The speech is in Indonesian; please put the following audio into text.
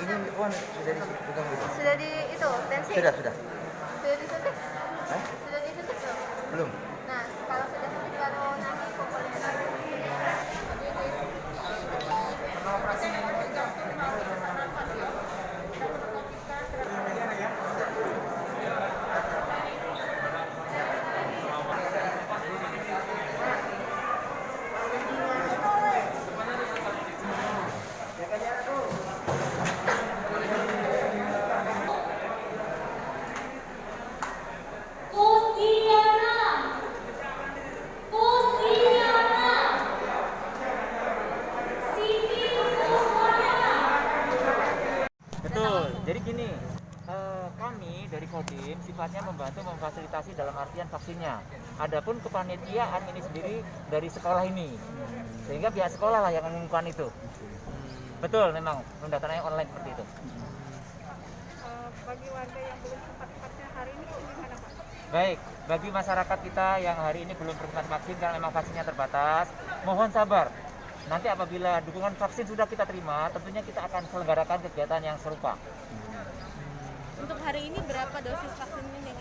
ini Wan sudah dipegang gitu? Sudah di itu tensi? Sudah. Sudah disuntik? Hah? Sudah disuntik belum? Belum. Nah, kalau sudah suntik baru nanti pukulin lagi. Betul, jadi gini, kami dari Kodim sifatnya membantu memfasilitasi dalam artian vaksinnya. Adapun kepanitiaan ini sendiri dari sekolah ini, sehingga pihak sekolah lah yang mengumumkan itu. Betul, memang pendaftarannya online seperti itu. Bagi warga yang belum sempat vaksin hari ini gimana Pak? Baik, bagi masyarakat kita yang hari ini belum bersempat vaksin karena memang vaksinnya terbatas, mohon sabar. Nanti apabila dukungan vaksin sudah kita terima, tentunya kita akan selenggarakan kegiatan yang serupa. Untuk hari ini berapa dosis vaksinnya yang